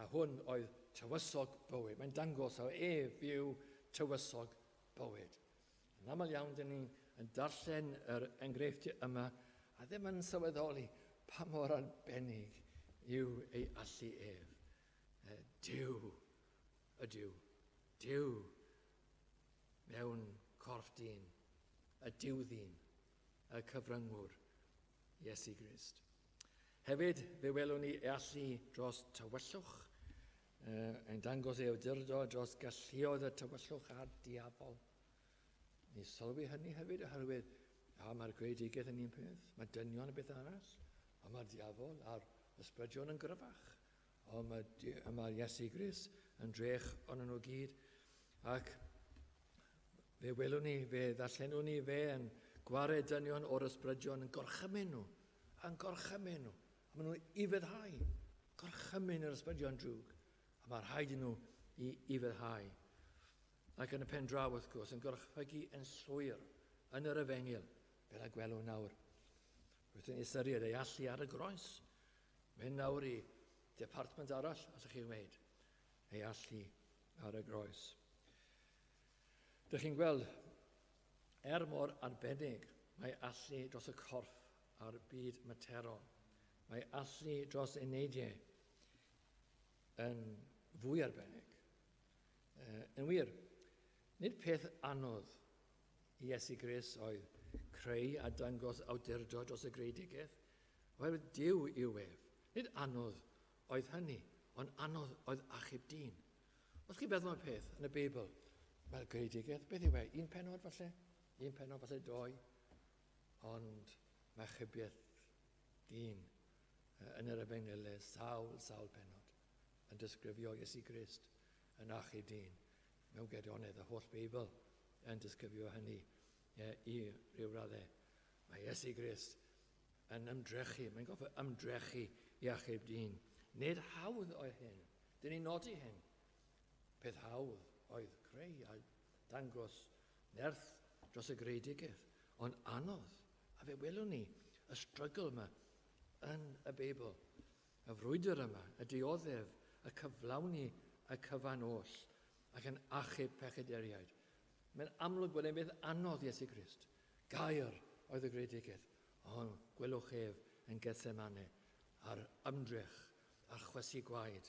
A hwn oedd tywysog bywyd. Mae'n dangos o fyw tywysog bywyd. Yn aml iawn, dyn ni'n darllen yr enghreifftiau yma, a ddim yn sylweddoli pa mor arbennig yw ei allu ef. Duw, y Duw. Duw mewn corff dyn, y Duw ddyn, y cyfryngwr, Iesu Grist. Hefyd, fe welwn ni ei allu dros tywyllwch, yn dangos ei awdurdod dros galluoedd y tywyllwch a'r diafol. Ni sylwi hynny hefyd oherwydd, mae'r greadigaeth yn un peth, mae dynion yn beth arall, a mae'r diafol a'r ysbrydion yn gryfach. Ond mae Iesu Grist yn drech ond nhw gyd, ac fe welwn ni, fe ddarllenwn ni fe yn gwared dynion o'r ysbrydion yn gorchymyn nhw. A maen nhw i fyddhau, gorchymyn yr ysbrydion drwg, a mae rhaid i nhw i fyddhau. Ac yn y pen draw, wrth gwrs, yn gorchfygu yn llwyr yn yr Efengyl, fel y gwelwn nawr. Wrth yn ystyried ei allu ar y groes. Mynd nawr i department arall, allwch chi wneud, ei allu ar y groes. Dych chi'n gweld, mor arbennig, mae allu dros y corff a'r byd materol. Mae allu dros uneidiau yn fwy arbennig. Yn wir, nid peth anodd i Iesu Grist oedd creu a dangos awdurdod dros y greadigaeth, oherwydd Duw yw ef. Nid anodd oedd hynny, ond anodd oedd achub dyn. Os chi feddwl am y peth yn y Beibl, mae'r greadigaeth, beth yw e? Un pennod falle? Un pennod falle 2, ond mae chybiaeth dyn yn yr Efengyl sawl pennod yn disgrifio Iesu Grist yn achub dyn. Mewn geirionydd, y holl Beibl yn disgrifio hynny i ryw raddau. Mae Iesu Grist yn ymdrechu, mae'n gofio ymdrechu i achub dyn. Nid hawdd oedd hyn. Dyn ni'n nodi hyn. Peth hawdd oedd creu a dangos nerth dros y greadigaeth, ond anodd. A fe welwn ni y strygl yma yn y Beibl, y frwydr yma, y dioddef, y cyflawni, y cyfan oll, ac yn achub pechaduriaid. Mae'n amlwg bod e'n beth anodd Iesu Grist. Gair oedd y greadigaeth, ond gwelwch ef yn Gethsemane, a'r ymdrech, a'r chwysu gwaed,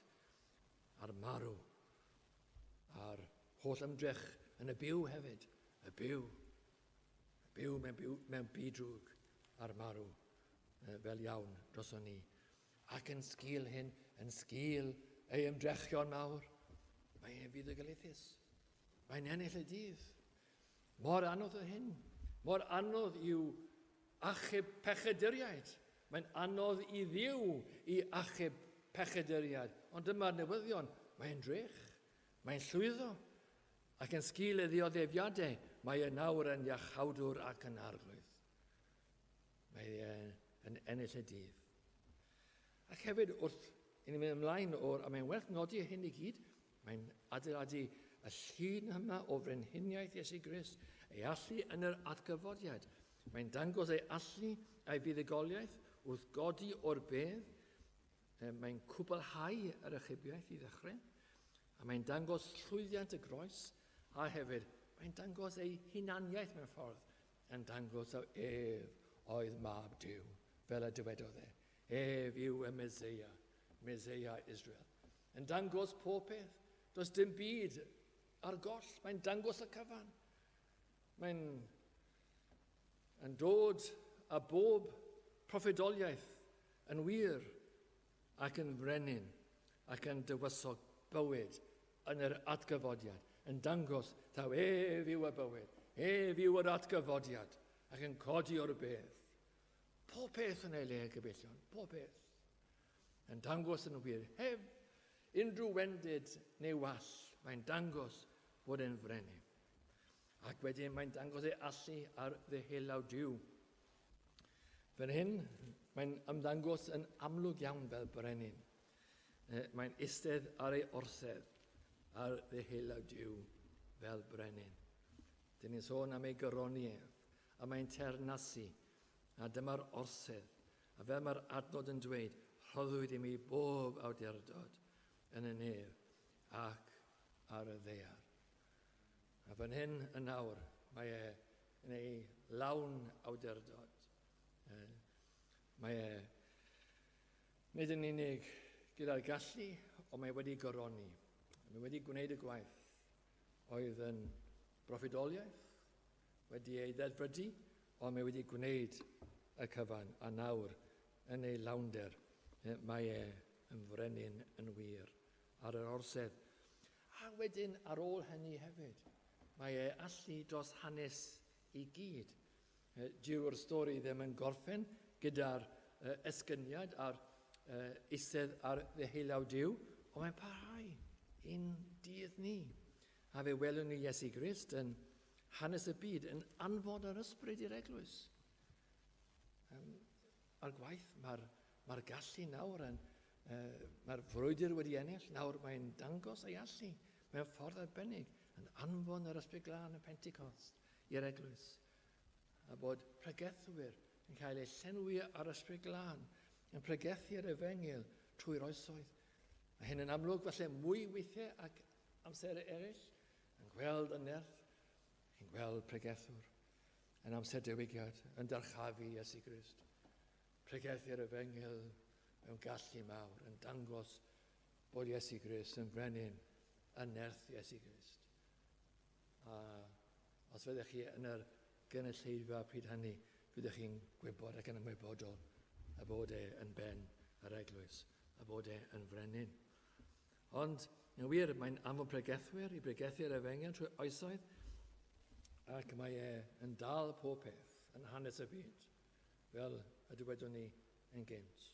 a'r marw, a'r holl ymdrech yn y byw hefyd, y byw mewn bydrwg, a'r marw fel iawn droson ni. Ac yn sgil hyn, yn sgil ei ymdrechion mawr, mae'n fydd y galeithus. Mae'n ennill y dydd. Mor anodd o hyn. Mor anodd yw achub pechaduriaid. Mae'n anodd i ddiw i achub pechaduriaid. Ond dyma'r newyddion. Mae'n drech. Mae'n llwyddo. Ac yn sgil y ddioddefiadau, mae e nawr yn iachawdwr ac yn arglwydd. Mae yn ennill y dydd. Ac hefyd wrth i ni'n mynd ymlaen a mae'n werth nodi hyn i gyd, mae'n adeiladu y llun yma o Brenhiniaeth Iesu Grist, ei allu yn yr atgyfodiad. Mae'n dangos ei allu a'i fuddugoliaeth wrth godi o'r bedd. Mae'n cwblhau yr achubiaeth i ddechrau. A mae'n dangos llwyddiant y groes. A hefyd, mae'n dangos ei hunaniaeth mewn ffordd. Yn dangos o ef oedd mab Duw, fel y dywedodd e. Ef yw y Meseia Israel. Yn dangos pob peth. Does dim byd ar goll. Mae'n dangos y cyfan. Mae'n dod â bob proffedoliaeth yn wir ac yn frenin ac yn dywysog bywyd yn yr atgyfodiad. Yn dangos taw ef yw y bywyd. Ef yw yr atgyfodiad ac yn codi o'r bedd. Pob peth yn ei le gyfellion, pob peth. Yn dangos yn wir, heb unrhyw wendid neu wall, mae'n dangos bod e'n frenin. Ac wedyn mae'n dangos ei allu ar ddehelaw Duw. Fan hyn, mae'n ymddangos yn amlwg iawn fel brenin. Mae'n istedd ar ei orsedd ar ddehelaw Duw fel brenin. Dyn ni'n sôn am ei gyroniaeth, a mae'n ternasu, a dyma'r orsedd. A fel mae'r adnod yn dweud, rhoddwyd i mi bob awdurdod yn y nef ac ar y ddaear. A fan hyn yn nawr, mae e yn ei lawn awdurdod. Mae e nid yn unig gyda'r gallu, ond mae wedi gyroni. Mae wedi gwneud y gwaith. Oedd yn broffidoliaeth, wedi ei ddedfrydu, ond mae wedi gwneud y cyfan. A nawr, yn ei lawnder, mae e yn frenin yn wir ar yr orsedd. A wedyn ar ôl hynny hefyd, mae e allu dros hanes i gyd. Dyw'r stori ddim yn gorffen gyda'r esgyniad a'r eistedd ar ddehelaw Duw, ond mae'n parhau un dydd ni. A fe welwn ni Iesu Grist yn hanes y byd yn anfon yr ysbryd i'r eglwys. A'r gwaith, mae'r gallu nawr yn mae'r frwydr wedi ennill, nawr mae'n dangos ei allu mewn ffordd arbennig yn anfon yr ysbryd glân y Pentecost i'r eglwys. A bod pregethwyr yn cael eu llenwi ar ysbryd glân yn pregethu'r efengil trwy'r oesoedd. Mae hyn yn amlwg falle mwy weithiau ac amser eraill yn gweld y nerth, yn gweld pregethwr yn amser diwygiad, yn darchafu Iesu Grist. Pregethu'r efengil mewn gallu mawr yn dangos bod Iesu Grist yn frenin yn nerth Iesu Grist. A os fyddech chi yn yr gynulleidfa pryd hynny, fyddech chi'n gwybod ac yn ymwybodol a bod e yn ben yr eglwys, a bod e yn frenin. Ond, yn wir, mae'n anfon pregethwyr i bregethu'r efengil trwy oesoedd, ac mae e yn dal pob peth yn hanes y byd, fel y dywedwn ni yn gynt,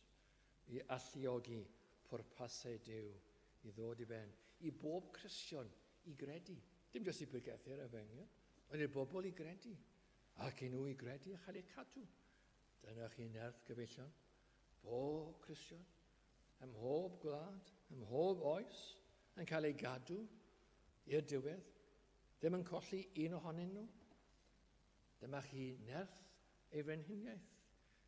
i alluogi pwrpasau Duw i ddod i ben, i bob Cristion i gredu. Dim jyst i bregethu'r efengil, ond i'r bobl i gredu, ac i nhw i gredu a chael eu cadw Dyna chi nerth gyfeillion, bob Cristion, ym mhob gwlad, ym mhob oes, yn cael ei gadw i'r diwedd, ddim yn colli un ohonyn nhw. Dyma chi nerth ei frenhiniaeth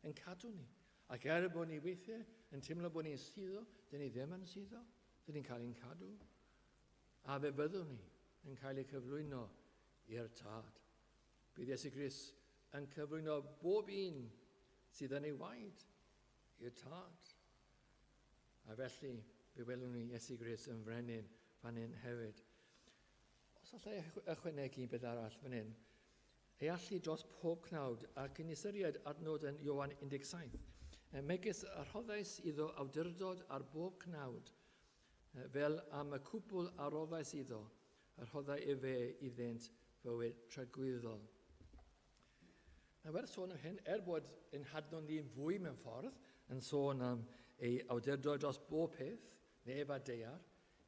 yn cadw ni. Ac bod ni weithiau yn teimlo bod ni'n suddo, dyn ni ddim yn suddo, dyn ni'n cael ein cadw. A fe byddwn ni yn cael ei cyflwyno i'r tad. Bydd Iesu Grist yn cyflwyno bob un sydd yn ei waed i'r tad. A felly, fe welwn ni Iesu Grist yn frenin fan hyn hefyd. Os allai ychwanegu beth arall fan hyn, ei allu dros pob cnawd ac yn ystyried adnod yn Ioan 17. Megis y rhoddais iddo awdurdod ar bob cnawd, fel am y cwpl a roddais iddo, a rhoddai e fe iddynt fywyd tragwyddol. Werth sôn am hyn, bod yn hadnod ni'n fwy mewn ffordd, yn sôn am ei awdurdod dros bob peth, neb a deiar,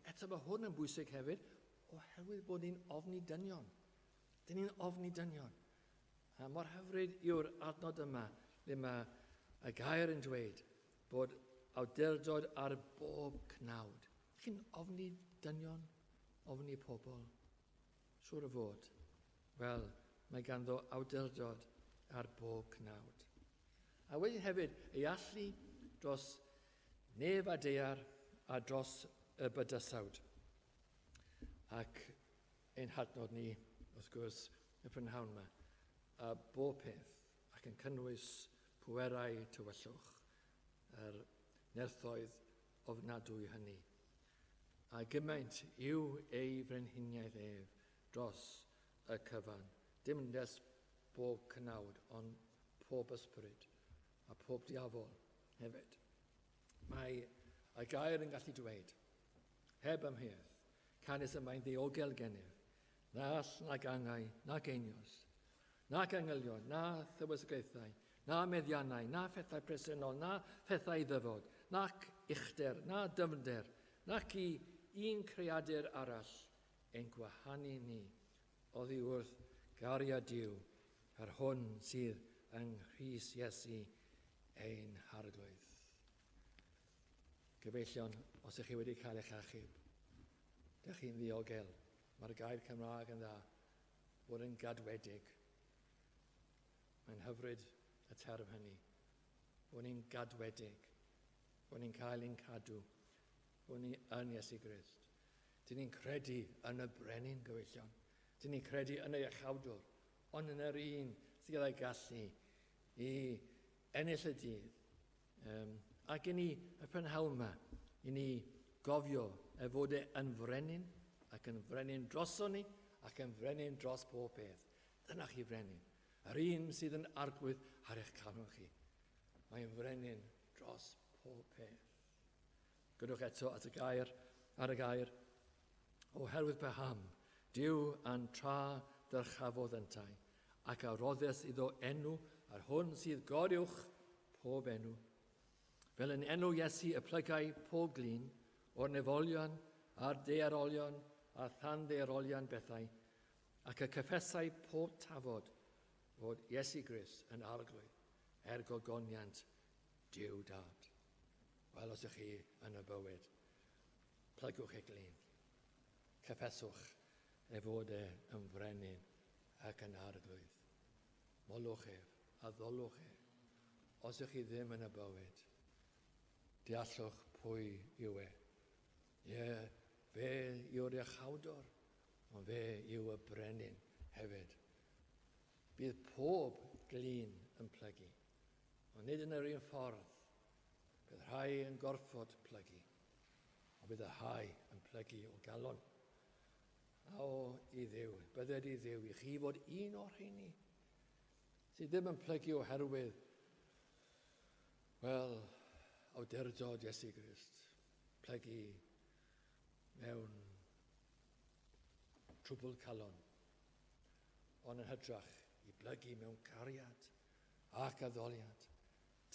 eto mae hwn yn bwysig hefyd, oherwydd bod ni'n ofni dynion. Dyn ni'n ofni dynion. A mor hyfryd yw'r adnod yma, le mae y gair yn dweud bod awdurdod ar bob cnawd. Chi'n ofni dynion, ofni pobl. Siŵr o fod. Wel, mae ganddo awdurdod ar bob cnawd. A wedyn hefyd, ei allu dros nef a deiar a dros y bydysawd. Ac ein hadnod ni, wrth gwrs, y prynhawn yma, a bob peth, ac yn cynnwys pwerau tywyllwch, yr nerthoedd ofnadwy hynny. A gymaint yw ei frenhiniaeth ef dros y cyfan, dim nes bob cnawd, ond pob ysbryd a pob diafol hefyd. Mae y gair yn gallu dweud, heb amheuaeth, canis yma'n ddiogel gennyf, na all na gangau, na geinios, na gangylion, na thywysgaethau, na meddiannau, na phethau presennol, na phethau ddyfod, nac uchder, na dyfnder, nac i un creadur arall ein gwahanu ni, oddi wrth garia Duw, ar hwn sydd yng Nghrist Iesu ein harglwydd. Gyfeillion, os ydych chi wedi cael eich achub, ydych chi'n ddiogel. Mae'r gair Cymraeg yn dda, bod yn gadwedig. Mae'n hyfryd y term hynny. Bod ni'n gadwedig. Bod ni'n cael ein cadw. Bod ni yn Iesu Grist. Dyn ni'n credu yn y brenin, gyfeillion. Dyn ni'n credu yn y iachawdwr. Ond yn yr un sydd â'i gallu i ennill y dydd. Ac i ni, y prynhawn yma, i ni gofio fod e'n frenin, ac yn frenin droson ni, ac yn frenin dros bob peth. Dyna chi frenin. Yr un sydd yn arglwydd ar eich canol chi. Mae'n frenin dros pob peth. Gydwch eto at y gair, ar y gair, oherwydd beham, Duw a'n tra dyrchafodd yntau, ac a roddes iddo enw ar hwn sydd goriwch pob enw. Fel yn enw Iesu y plygau pob glin, o'r nefolion, a'r dearolion, a thanddearolion bethau, ac y cyffesau pob tafod fod Iesu Grist yn arglwydd gogoniant Duw Dad. Wel, os ydych chi yn y bywyd, plygwch eich glin. Cyffeswch fod yn frenin ac yn arglwydd. Molwch a ddolwch Os ydych chi ddim yn y bywyd, deallwch pwy yw e. Fe yw'r iachawdwr, ond fe yw y brenin hefyd. Bydd pob glin yn plygu, ond nid yn yr un ffordd. Bydd rhai yn gorfod plygu, ond bydd y rhai yn plygu o galon. A i Dduw, bydded i Dduw i chi fod un o'r rheini sydd ddim yn plygu oherwydd, wel, awdurdod Iesu Grist, plygu mewn trwbl calon, ond yn hytrach i blygu mewn cariad ac addoliad.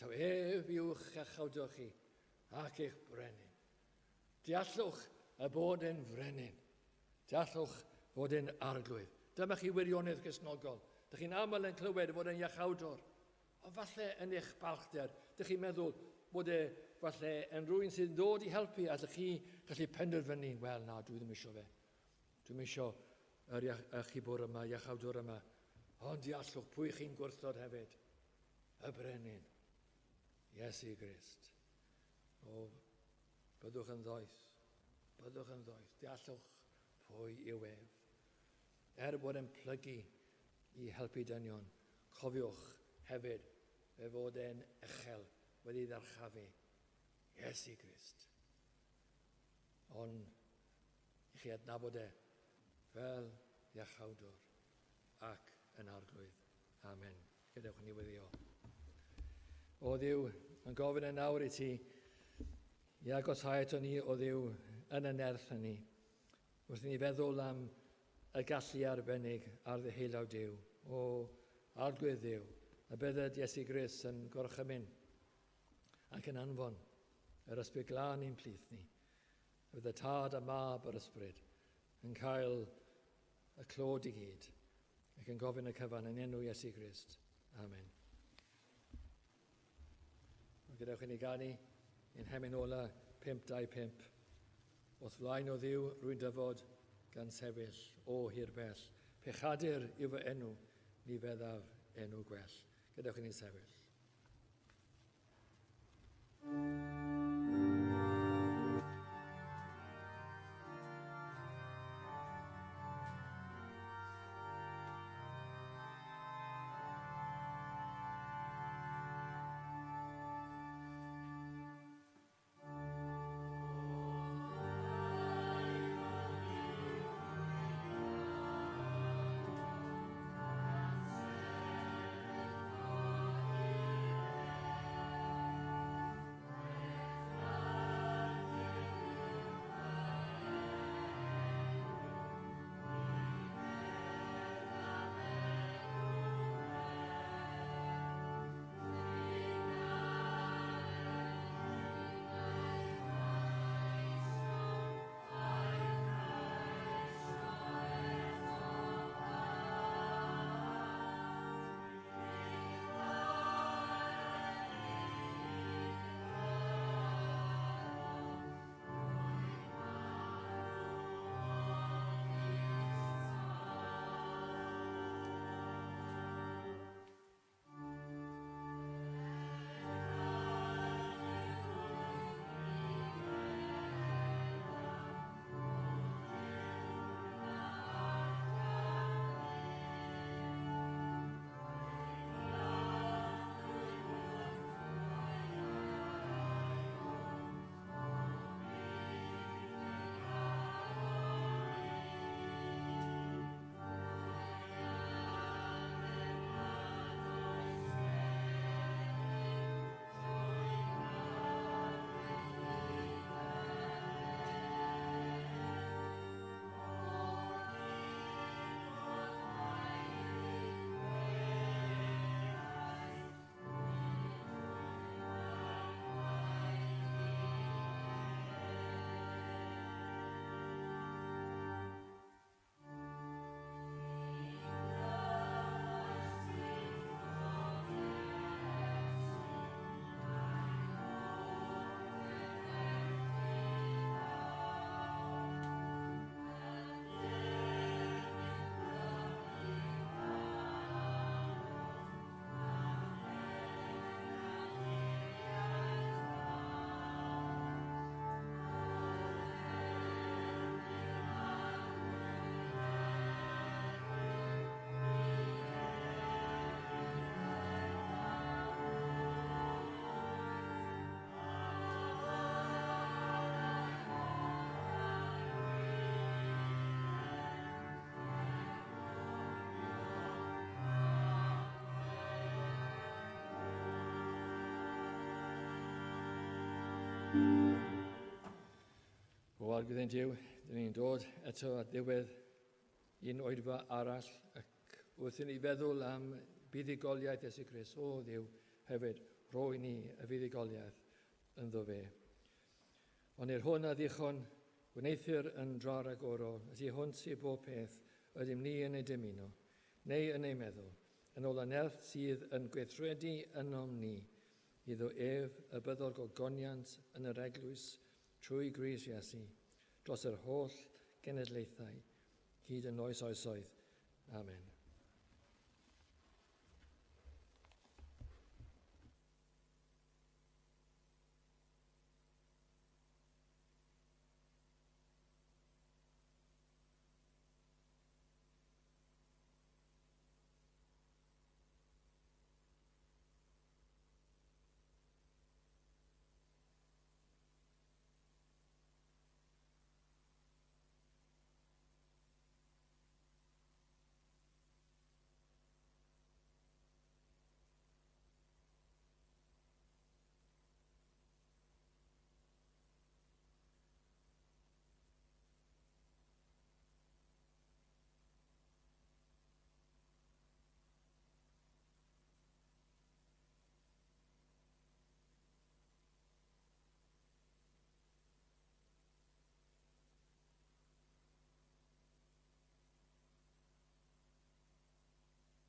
Taw yw'ch iachawdwch chi ac eich brenin. Deallwch y bod yn frenin. Deallwch fod yn arglwydd. Dyma chi wirionedd Cristnogol. Dych chi'n aml yn clywed fod yn iachawdwr. Ond falle yn eich balchder, dych chi'n meddwl bod e falle yn rhywun sy'n dod i helpu a dych chi gallu penderfynu, wel na, dwi ddim eisiau fe. Dwi'n eisiau y chibwr yma, iachawdwr yma. Ond deallwch pwy chi'n gwrthod hefyd. Y brenin. Iesu Grist. O, byddwch yn ddoeth. Byddwch yn ddoeth. Deallwch pwy yw ef. Bod e'n plygu i helpu dynion, cofiwch hefyd fe fod e'n uchel wedi ddarchafu Iesu Grist. Ond i chi adnabod e fel iachawdwr ac yn arglwydd. Amen. Gadewch ni weddio. O Dduw, yn gofyn yn nawr i ti i agosau ato ni o Dduw yn y nerth hynny. Wrth ni feddwl am y gallu arbennig ar ddiheulaw Duw, o arglwydd Duw, y bydded Iesu Grist yn gorchymyn ac yn anfon yr ysbryd glân i'n plith ni. Fydd y tad a mab yr ysbryd yn cael y clod i gyd ac yn gofyn y cyfan yn enw Iesu Grist. Amen. Gadewch i ni ganu i'n hemyn ola 525. Wrth flaen o Dduw rwy'n dyfod gan sefyll o hir bell. Pechadur yw fy enw, ni feddaf enw gwell. Gadewch i ni sefyll. O arglwydd yn Duw, dyn ni'n dod eto at ddiwedd un oedfa arall ac wrth i ni feddwl am buddugoliaeth Iesu Grist, o Dduw hefyd, roi ni y fuddugoliaeth ynddo fe. Ond i'r hwn a ddichon, wneithir yn drar agorol, ydy hwn sy'n bob peth, ydym ni yn ei dymuno, neu yn ei meddwl, yn ôl y nerth sydd yn gweithredu ynom ni, iddo ef y byddor gogoniant yn yr eglwys trwy Grist Iesu, dros yr holl genedlaethau, hyd yn oes oesoedd. Amen.